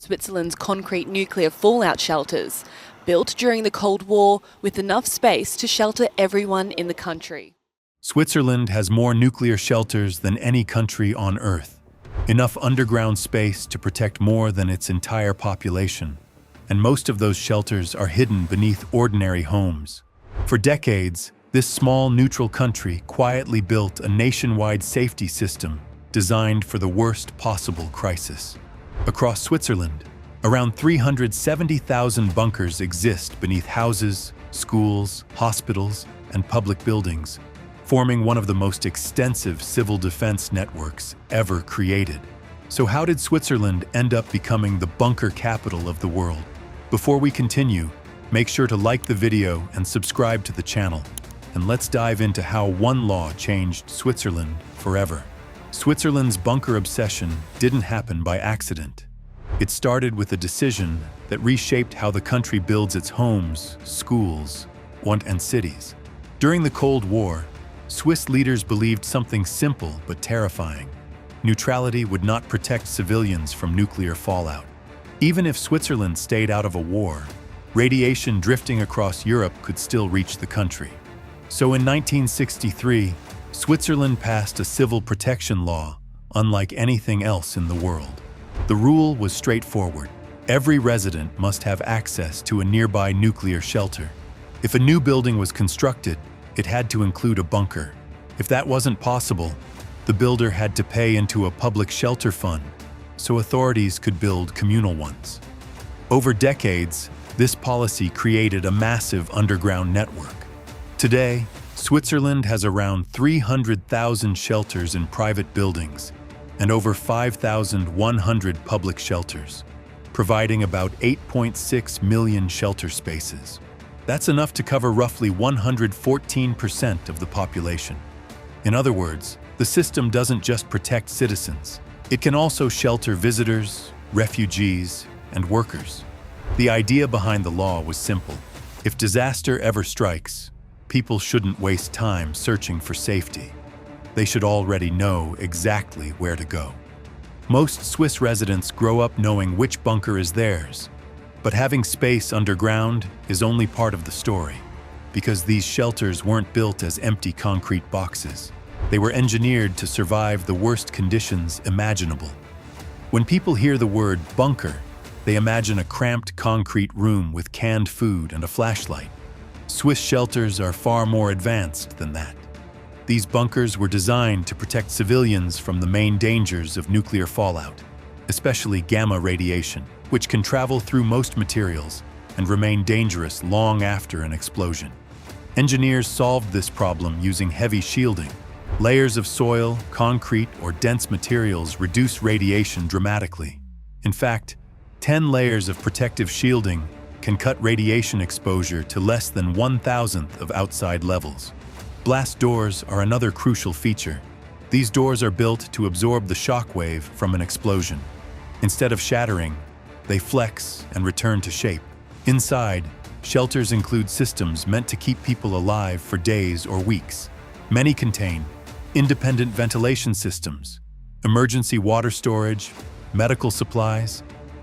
Switzerland's concrete nuclear fallout shelters, built during the Cold War with enough space to shelter everyone in the country. Switzerland has more nuclear shelters than any country on Earth. Enough underground space to protect more than its entire population. And most of those shelters are hidden beneath ordinary homes. For decades, this small neutral country quietly built a nationwide safety system designed for the worst possible crisis. Across Switzerland, around 370,000 bunkers exist beneath houses, schools, hospitals, and public buildings, forming one of the most extensive civil defense networks ever created. So how did Switzerland end up becoming the bunker capital of the world? Before we continue, make sure to like the video and subscribe to the channel. And let's dive into how one law changed Switzerland forever. Switzerland's bunker obsession didn't happen by accident. It started with a decision that reshaped how the country builds its homes, schools, and cities. During the Cold War, Swiss leaders believed something simple but terrifying. Neutrality would not protect civilians from nuclear fallout. Even if Switzerland stayed out of a war, radiation drifting across Europe could still reach the country. So in 1963, Switzerland passed a civil protection law unlike anything else in the world. The rule was straightforward. Every resident must have access to a nearby nuclear shelter. If a new building was constructed, it had to include a bunker. If that wasn't possible, the builder had to pay into a public shelter fund, so authorities could build communal ones. Over decades, this policy created a massive underground network. Today, Switzerland has around 300,000 shelters in private buildings and over 5,100 public shelters, providing about 8.6 million shelter spaces. That's enough to cover roughly 114% of the population. In other words, the system doesn't just protect citizens. It can also shelter visitors, refugees, and workers. The idea behind the law was simple. If disaster ever strikes, people shouldn't waste time searching for safety. They should already know exactly where to go. Most Swiss residents grow up knowing which bunker is theirs, but having space underground is only part of the story, because these shelters weren't built as empty concrete boxes. They were engineered to survive the worst conditions imaginable. When people hear the word bunker, they imagine a cramped concrete room with canned food and a flashlight. Swiss shelters are far more advanced than that. These bunkers were designed to protect civilians from the main dangers of nuclear fallout, especially gamma radiation, which can travel through most materials and remain dangerous long after an explosion. Engineers solved this problem using heavy shielding. Layers of soil, concrete, or dense materials reduce radiation dramatically. In fact, 10 layers of protective shielding can cut radiation exposure to less than 1,000th of outside levels. Blast doors are another crucial feature. These doors are built to absorb the shock wave from an explosion. Instead of shattering, they flex and return to shape. Inside, shelters include systems meant to keep people alive for days or weeks. Many contain independent ventilation systems, emergency water storage, medical supplies,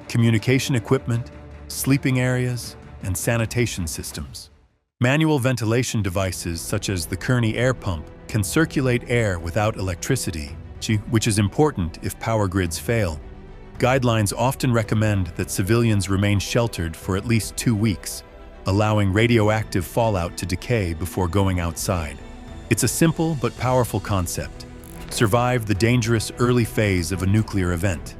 communication equipment, sleeping areas, and sanitation systems. Manual ventilation devices such as the Kearney air pump can circulate air without electricity, which is important if power grids fail. Guidelines often recommend that civilians remain sheltered for at least 2 weeks, allowing radioactive fallout to decay before going outside. It's a simple but powerful concept. Survive the dangerous early phase of a nuclear event.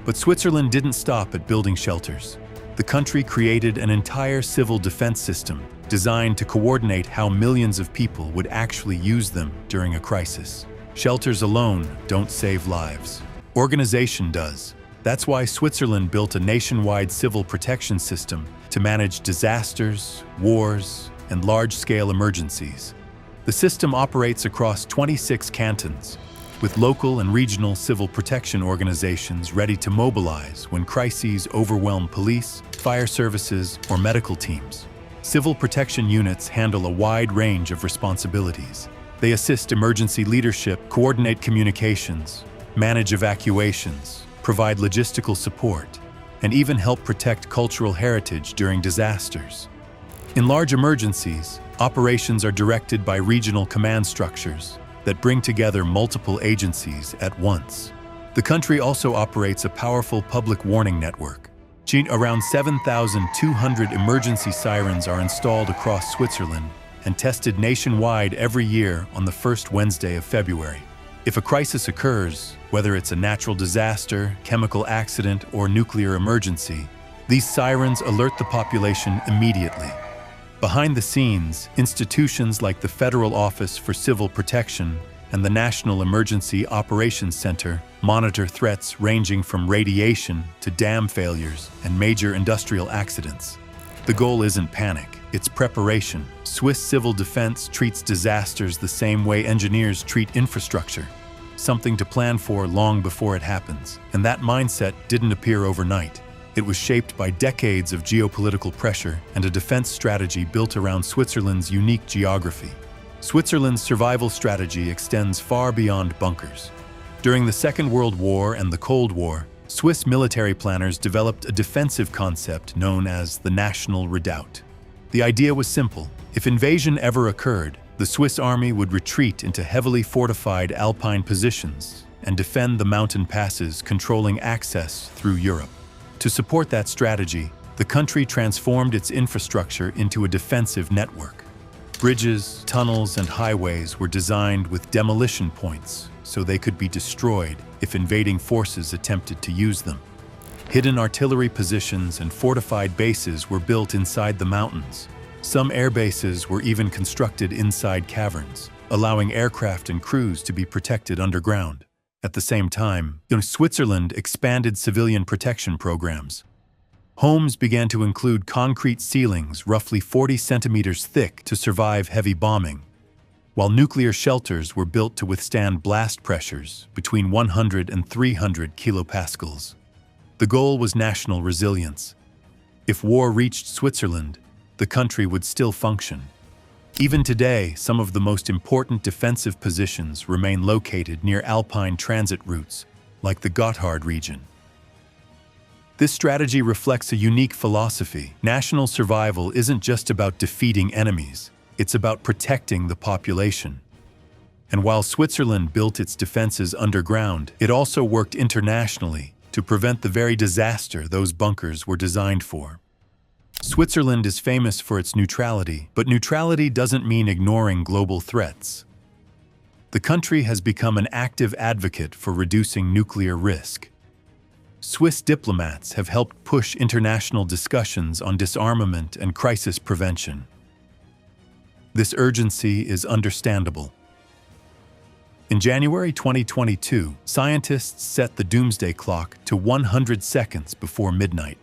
But Switzerland didn't stop at building shelters. The country created an entire civil defense system designed to coordinate how millions of people would actually use them during a crisis. Shelters alone don't save lives. Organization does. That's why Switzerland built a nationwide civil protection system to manage disasters, wars, and large-scale emergencies. The system operates across 26 cantons, with local and regional civil protection organizations ready to mobilize when crises overwhelm police, fire services, or medical teams. Civil protection units handle a wide range of responsibilities. They assist emergency leadership, coordinate communications, manage evacuations, provide logistical support, and even help protect cultural heritage during disasters. In large emergencies, operations are directed by regional command structures that bring together multiple agencies at once. The country also operates a powerful public warning network. Around 7,200 emergency sirens are installed across Switzerland and tested nationwide every year on the first Wednesday of February. If a crisis occurs, whether it's a natural disaster, chemical accident, or nuclear emergency, these sirens alert the population immediately. Behind the scenes, institutions like the Federal Office for Civil Protection and the National Emergency Operations Center monitor threats ranging from radiation to dam failures and major industrial accidents. The goal isn't panic, it's preparation. Swiss civil defense treats disasters the same way engineers treat infrastructure, something to plan for long before it happens. And that mindset didn't appear overnight. It was shaped by decades of geopolitical pressure and a defense strategy built around Switzerland's unique geography. Switzerland's survival strategy extends far beyond bunkers. During the Second World War and the Cold War, Swiss military planners developed a defensive concept known as the National Redoubt. The idea was simple. If invasion ever occurred, the Swiss army would retreat into heavily fortified alpine positions and defend the mountain passes controlling access through Europe. To support that strategy, the country transformed its infrastructure into a defensive network. Bridges, tunnels, and highways were designed with demolition points so they could be destroyed if invading forces attempted to use them. Hidden artillery positions and fortified bases were built inside the mountains. Some air bases were even constructed inside caverns, allowing aircraft and crews to be protected underground. At the same time, Switzerland expanded civilian protection programs. Homes began to include concrete ceilings roughly 40 centimeters thick to survive heavy bombing, while nuclear shelters were built to withstand blast pressures between 100 and 300 kilopascals. The goal was national resilience. If war reached Switzerland, the country would still function. Even today, some of the most important defensive positions remain located near alpine transit routes, like the Gotthard region. This strategy reflects a unique philosophy. National survival isn't just about defeating enemies, it's about protecting the population. And while Switzerland built its defenses underground, it also worked internationally to prevent the very disaster those bunkers were designed for. Switzerland is famous for its neutrality, but neutrality doesn't mean ignoring global threats. The country has become an active advocate for reducing nuclear risk. Swiss diplomats have helped push international discussions on disarmament and crisis prevention. This urgency is understandable. In January 2022, scientists set the doomsday clock to 100 seconds before midnight,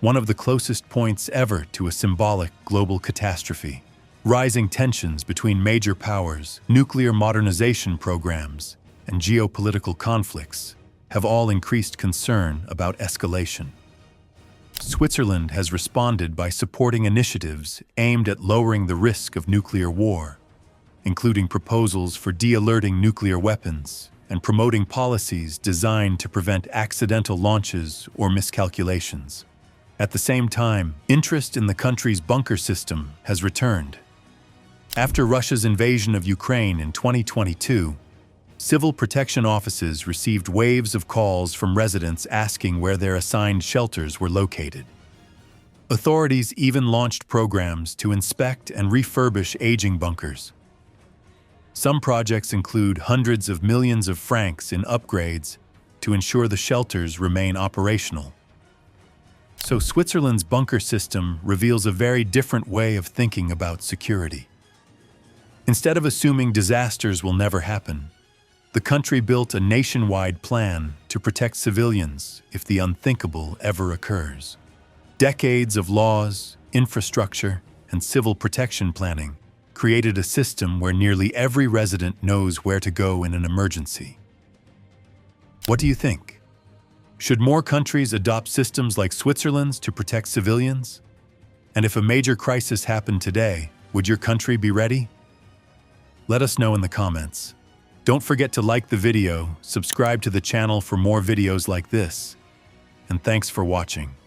one of the closest points ever to a symbolic global catastrophe. Rising tensions between major powers, nuclear modernization programs, and geopolitical conflicts have all increased concern about escalation. Switzerland has responded by supporting initiatives aimed at lowering the risk of nuclear war, including proposals for de-alerting nuclear weapons and promoting policies designed to prevent accidental launches or miscalculations. At the same time, interest in the country's bunker system has returned. After Russia's invasion of Ukraine in 2022, civil protection offices received waves of calls from residents asking where their assigned shelters were located. Authorities even launched programs to inspect and refurbish aging bunkers. Some projects include hundreds of millions of francs in upgrades to ensure the shelters remain operational. So Switzerland's bunker system reveals a very different way of thinking about security. Instead of assuming disasters will never happen, the country built a nationwide plan to protect civilians if the unthinkable ever occurs. Decades of laws, infrastructure, and civil protection planning created a system where nearly every resident knows where to go in an emergency. What do you think? Should more countries adopt systems like Switzerland's to protect civilians? And if a major crisis happened today, would your country be ready? Let us know in the comments. Don't forget to like the video, subscribe to the channel for more videos like this, and thanks for watching.